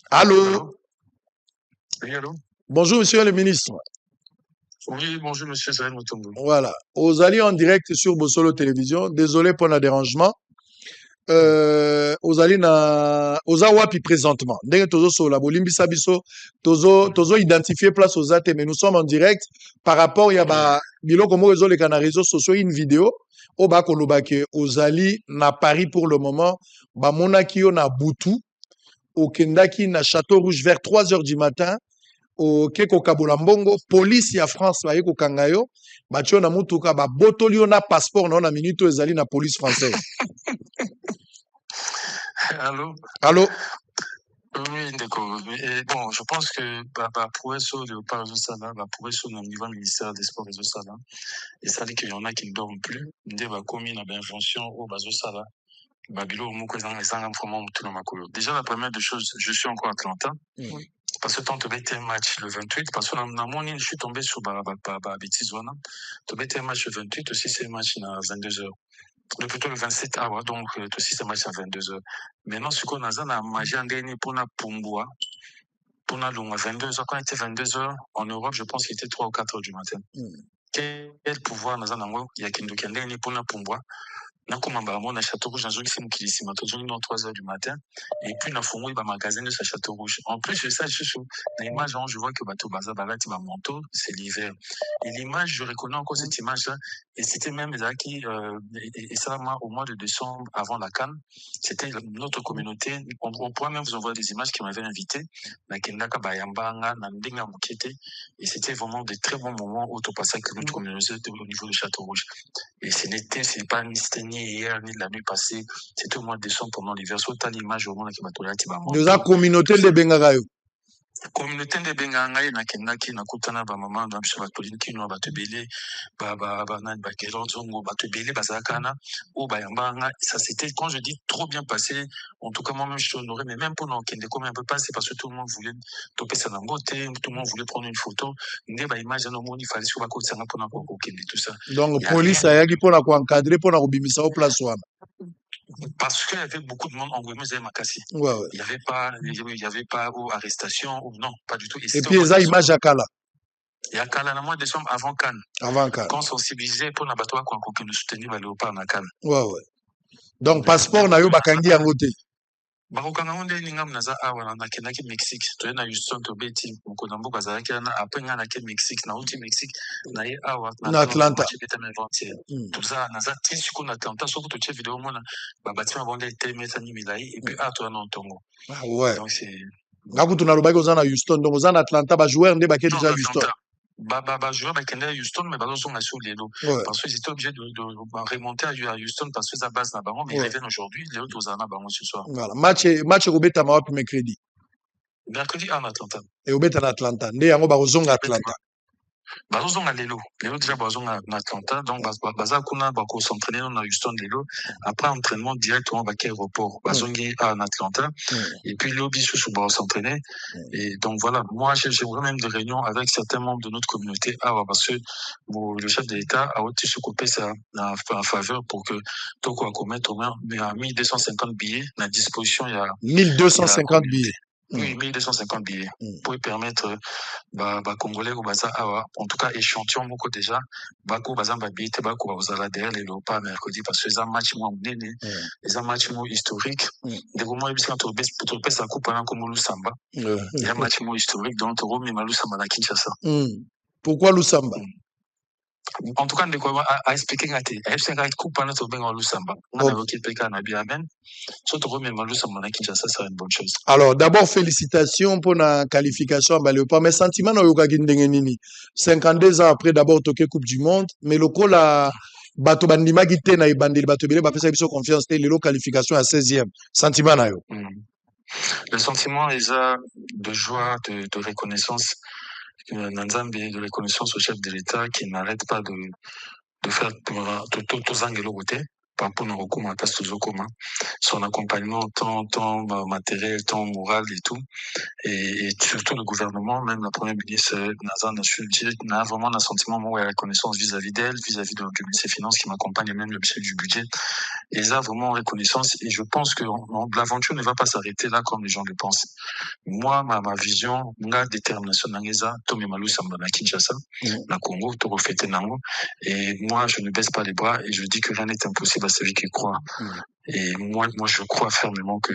Allô? Allô? Oui, allô? Bonjour, monsieur le ministre. Oui, bonjour, monsieur Zahel Mutombo. Voilà. Ozali en direct sur Bosolo Télévision. Désolé pour le dérangement. Ozali na oza wapi présentement. Ndenge tozo sola bolimbisa biso tozo identifier place ozate, mais nous sommes en direct par rapport ya ba biloko mo rezo les réseaux sociaux une vidéo o ba koloba ke ozali na Paris pour le moment ba monaki yo na butu okendaki na Château Rouge vers 3 heures du matin oke kokabola mbongo police ya France baye kokanga yo batio na mutuka babotoli yo na passeport na minute ezali na police française. Allô? Allô? Oui, d'accord. Bon, je pense que pour eso Léopard Zosala, pour eso au niveau ministère des Sports et Zosala, et ça dit qu'il y en a qui ne dorment plus, dès va commis une invention au Bazosala, Babilo Moko vraiment déjà la première des choses, je suis encore à Atlanta. Parce que tant que un match le 28, parce que je suis tombé sur bêtise, tu un match le 28, aussi c'est un match à 22h. Plutôt le 27 hours, donc aussi c'est match à 22h. Maintenant, ce qu'on a, c'est un match pour la Pumbua, pour la longue à 22h. Quand il était 22h, en Europe, je pense qu'il était 3 ou 4h du matin. Quel pouvoir nous avons, il y a qui nous a pour la Pumbua. Na Château Rouge, dans une film qui est 3h du matin, et puis na fongo il magasin de Château Rouge. En plus de ça, je suis l'image, je vois que bateau baza balati ba manteau, c'est l'hiver. Et l'image, je reconnais encore cette image-là, et c'était même là qui, et ça, moi, au mois de décembre, avant la CAN, c'était notre communauté, on pourrait même vous envoyer des images qui m'avaient invité, na Kendaka Bayambanga, na Ndenga Mukete, et c'était vraiment des très bons moments au passage que notre communauté au niveau de Château Rouge. Et c'est pas ni hier, ni la nuit passée, c'était au mois de décembre pendant l'hiver. Soit t'as l'image au monde qui m'a tourné, De la communauté de Bengarayo. Communauté de Bengangaï, na Kenaki, na Kutana, ba maman, na Bishop Batoliki, no Batubele, ba Gelonzongo, Batubele, Bazakana, ou Bayambanga. Ça c'était, quand je dis trop bien passé, en tout cas, moi-même, je suis honoré, mais même pour nous, Kende, comme un peu passé, parce que tout le monde voulait toper sa beauté, tout le monde voulait prendre une photo. Ndé, ba image, no monde, il fallait sur la côte, ça n'a pas Kende, tout ça. Donc, police a yaki pour la encadrer, pour la obimisa au place one. Parce qu'il y avait beaucoup de monde en Guémez et Makassi. Ouais, ouais. Il y avait pas arrestation, ou non, pas du tout. Et puis, ils ont image à Kala. Il y a Kala, le mois de décembre avant Cannes. Avant Cannes. Quand sensibilisé pour n'abattre quoi que nous soutenir le léopard na Cannes. Ouais, ouais. Donc, passeport, na yo bakangi en côté. Bakokanga onde ninga mnaza awa na kenaki Mexique. Toye na Houston to beti mkonambo kazalaki na après nga na ke Mexique na uti Mexique na ye awa na Atlanta. Tout ça na za triste ko na Atlanta soko to che vidéo mona ba batima bonde telemeta ni milai et puis to na Ntongo. Ah ouais. Donc c'est ngakutu na lobaki oza na Houston donc oza na Atlanta ba joueur nde bake déjà Houston. Bah, joueur à Houston, mais bah, sont sur les lots. Parce qu'ils étaient obligés de remonter à Houston parce que sa base n'a pas, mais ils reviennent aujourd'hui, les autres aux Anna ce soir. Voilà. Match Robert Amawapi mercredi. Mercredi en Atlanta. Et Robert en Atlanta. Nde yango bazonga Atlanta. Bazonga lelo déjà bazonga en Atlanta, donc baza kuna bako s'entraîner dans Houston lelo. Après entraînement directement à l'aéroport, bazongi en Atlanta. Et puis lobby sous s'entraîner. Et donc voilà, moi j'ai vraiment même des réunions avec certains membres de notre communauté parce que le chef de l'État a aussi se coupé ça en faveur pour que Toko a commettre au moins 1250 billets à disposition. Il y a 1250 billets. Oui, 1250 billets pour permettre Congolais au Baza en tout cas échantillon beaucoup déjà Bako Baza billets Bako Bazala derrière les Léopards mercredi parce que c'est un match moins néné, c'est un match moins historique. Des moments où on trouve ça coupe pendant comme Lusamba. Il y a un match moins historique donc on remet Lusamba à Kinshasa. Pourquoi Lusamba? En tout cas, à expliquer à FC coupe pendant que on Lusamba. On a évoqué PK na bien amen. Surtout remet Lusamba à Kinshasa, c'est une bonne chose. Alors d'abord félicitations pour la qualification à Léopard. Mais sentiment na yoka nini 52 ans après d'abord toqué Coupe du Monde, mais le col a bato bandima gite na ibandeli bato bele ba pesa biso confiance té le qualification à 16e. Sentiment na yo. Le sentiment est de joie, de reconnaissance, de reconnaissance au chef de l'État qui n'arrête pas de faire tout angelo côté. par rapport au Rokuma, parce que son accompagnement, tant matériel, tant moral et tout. Et surtout le gouvernement, même la première ministre n'a vraiment un sentiment où elle a la connaissance vis-à-vis d'elle, vis-à-vis de ses finances qui m'accompagne, et même le budget du budget. Et ça, vraiment reconnaissance. Et je pense que l'aventure ne va pas s'arrêter là comme les gens le pensent. Moi, ma vision, ma détermination, Tomé Malou Samba na Kinshasa, na Congo, Toro Fete Nango. Et moi, je ne baisse pas les bras et je dis que rien n'est impossible à celui qui croit. Et moi, je crois fermement que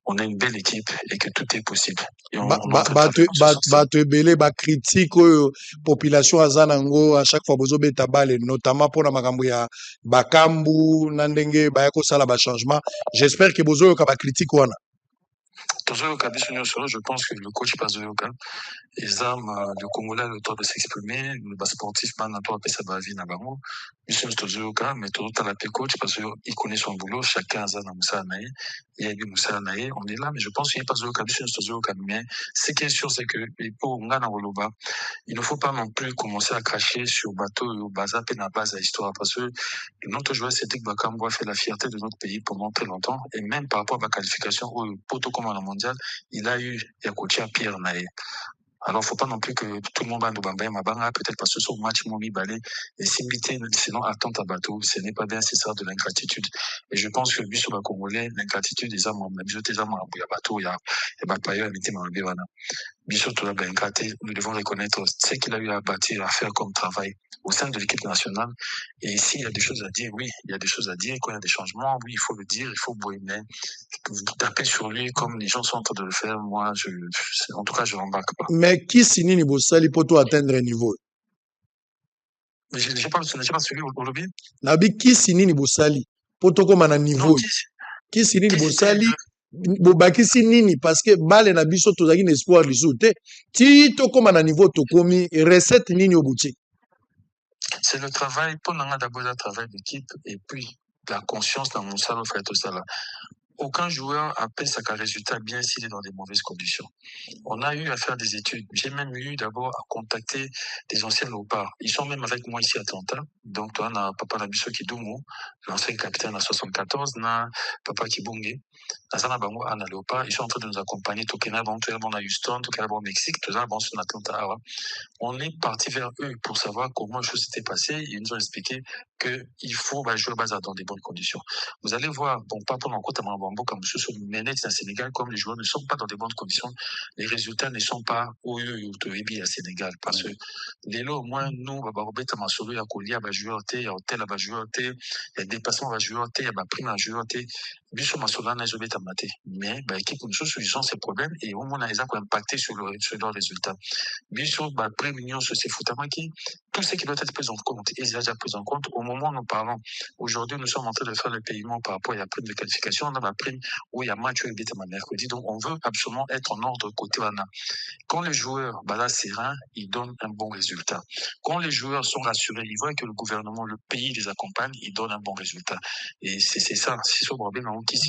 on a une belle équipe et que tout est possible. Et bato ebele bakritike oyo population aza nango à chaque fois bozobeta bale notamment mpona makambo ya bakambu na ndenge baya kosala bachangement. J'espère que bozoyoka bakritike wana. Je pense que le coach Pazoyoka, le Congolais a le droit de s'exprimer, le sportif, man, a le droit de sa vie, Nabamo. Monsieur Tozoyoka, mais tout à la coach parce qu'il connaît son boulot, chacun a Moussa Naé, il y a Moussa Naé, on est là, mais je pense qu'il n'y a pas Zoyoka, Monsieur Tozoyoka, mais ce qui est sûr, c'est que pour Ngana Woloba, il ne faut pas non plus commencer à cracher sur bateau ou bazar et la base à histoire parce que notre joueur Cédric Bakambo a fait la fierté de notre pays pendant très longtemps et même par rapport à la qualification au poteau comme à la mondiale, il a eu Yakotia Pierre Naé. Alors, faut pas non plus que tout le monde va nous bambaye mabanga, peut-être parce que son match momi balé, et simbité, sinon attente à bateau, ce n'est pas bien, c'est ça de l'ingratitude. Et je pense que, sur la Congolais, l'ingratitude des hommes, même des hommes, il y a bateau, il y a bapayo, il y a mabéwana. Nous devons reconnaître ce qu'il a eu à bâtir, à faire comme travail au sein de l'équipe nationale. Et s'il y a des choses à dire, oui, il y a des choses à dire. Quand il y a des changements, oui, il faut le dire, il faut boyner. Taper sur lui comme les gens sont en train de le faire. Moi, en tout cas, je l'embarque pas. Mais qui signe Bosali pour toi atteindre un niveau? Je n'ai pas celui au lobby. Nabi qui signe Bosali pour toi comme un niveau? Qui signe Bosali? Bobakisi nini parce que bale na biso tozaki na espoir lisu te ti tokoma na niveau tokomi recette nini obuti. C'est le travail pour nous d'abord le travail d'équipe et puis la conscience dans mon salon fait tout ça là. Aucun joueur appelle sa résultat bien s'il est dans des mauvaises conditions. On a eu à faire des études. J'ai même eu d'abord à contacter des anciens léopards. Ils sont même avec moi ici à Atlanta. Donc, toi, on a Papa Nabiso Kidumu, l'ancien capitaine à 74, na Papa Kibunge, Nazana Bango, Anna Léopard. Ils sont en train de nous accompagner. Tokena, bon, tout à Houston, tout au Mexique, tout à bon, sur Atlanta. On est parti vers eux pour savoir comment les choses s'étaient passées. Ils nous ont expliqué qu'il faut jouer dans des bonnes conditions. Vous allez voir, bon, pas pour l'encontre à Mambambo, comme ce sont menés à Sénégal, comme les joueurs ne sont pas dans des bonnes conditions, les résultats ne sont pas au à Sénégal. Parce que, les lots, au moins, nous, Robert Masolo, il y a Kolia, il y a joueur, il y a hôtel, il y a joueur, il y a dépassement, il y a joueur, il y a prime, il y a joueur, Biso Masola n'a jamais été mais, l'équipe, nous sommes ces problèmes et au moins, ils ont impacté sur leurs résultats. Biso, prime, union, c'est Foutamaki, tout ce qui doit être pris en compte, et c'est déjà pris en compte au moment où nous parlons. Aujourd'hui, nous sommes en train de faire le paiement par rapport à la prime de qualification. On a la prime où il y a match et mercredi. Donc, on veut absolument être en ordre côté Wana. Quand les joueurs, là, serein, ils donnent un bon résultat. Quand les joueurs sont rassurés, ils voient que le gouvernement, le pays les accompagne, ils donnent un bon résultat. Et c'est ça. Si ce problème, alors qu'ils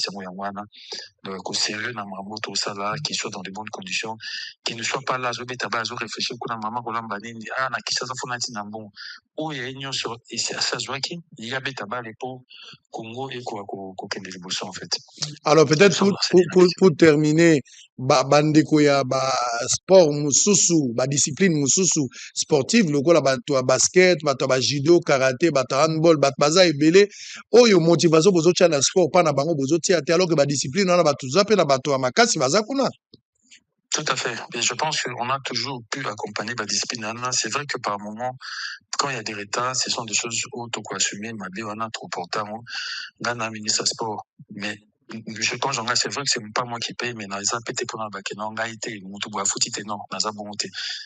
sont en Wana, donc, sérieux, dans ma moto, ça là, qu'ils soient dans de bonnes conditions, qu'ils ne soient pas là, je vais réfléchir, qu'on a maman, qu'on a banini, na kisa za fonati na bon. Oh, il y a une sur, et c'est à ça, je vois qu'il y a bêta les pour Congo et quoi, qu'aucun des en fait. Alors, peut-être pour terminer, bandeko ya sport mususu, discipline mususu sportive, lokola bato ya basket, bato ya judo, karaté, bato ya handball, bato baza ebele, oyo motivation bozotia na sport, pa na bango bozotia te, alors que discipline wana bato za pe na bato ya makasi baza kuna. Tout à fait. Et je pense qu'on a toujours pu accompagner la discipline. C'est vrai que par moment, quand il y a des retards, ce sont des choses autres qu'on assumer. Ma vie, on a trop portant. Gana ministre sport. Mais je pense que c'est vrai que c'est pas moi qui paye, mais dans les pété pour la bac, non, été, non,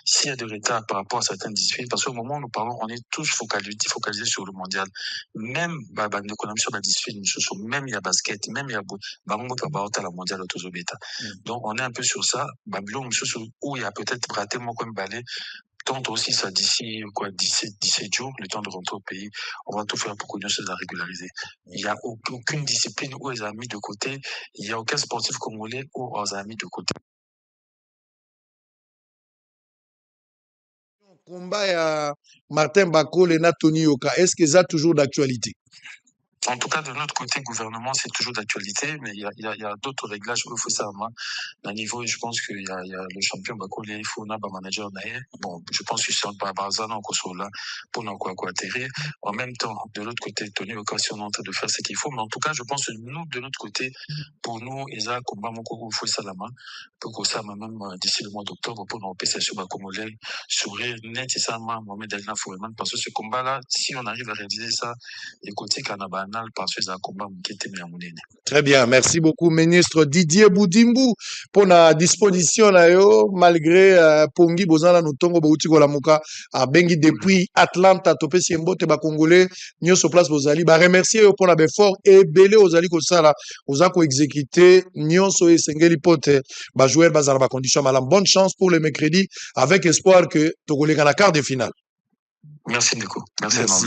s'il y a des retards par rapport à certaines disciplines, parce qu'au moment où nous parlons, on est tous focalisés sur le mondial. Même, l'économie sur la discipline, même il y a basket, même il y a, la mondiale autosobéta. Donc, on est un peu sur ça. Où il y a peut-être raté moi comme balai, tente aussi ça d'ici 17 jours, le temps de rentrer au pays. On va tout faire pour qu'on se la régulariser. Il n'y a aucune discipline où ils ont mis de côté. Il n'y a aucun sportif congolais où ils ont mis de côté. Combat à Martin Bakole et Tony Yoka, est-ce que ça toujours d'actualité? En tout cas, de notre côté, gouvernement, c'est toujours d'actualité, mais il y a d'autres réglages qu'il faut savoir. À niveau, je pense qu'il y a le champion Bakolé, il faut un manager naïe. Bon, je pense que c'est un Barzana encore là pour nous quoi atterrir. En même temps, de l'autre côté, Tony Occasion est en train de faire ce qu'il faut, mais en tout cas, je pense que nous, de notre côté, pour nous, Isa, combat mon coco, faut salama, pour que ça, même d'ici le mois d'octobre, pour nous passer sur Bakomolé, sourire, net, et ça, Mohamed Elna Foueman, parce que ce combat-là, si on arrive à réaliser ça, écoutez, Kanabanal, parce que c'est un combat qui était mis à mon aîné. Très bien, merci beaucoup, ministre Didier Boudimbu, pour la disposition na yo, malgré Pongi Bozana Nutongo Bouti Kolamuka, à Bengi depuis Atlanta, Topé Siembo, Teba Congolais, Nyo sur place Bozali, bah remercier pour la beffort et belé Ozali Kosala, Ozako exécuté, Nyo Soe Sengeli Pote, bah jouer bazar ba condition malam. Bonne chance pour le mercredi, avec espoir que Togolais à la quart de finale. Merci, Nico. Merci.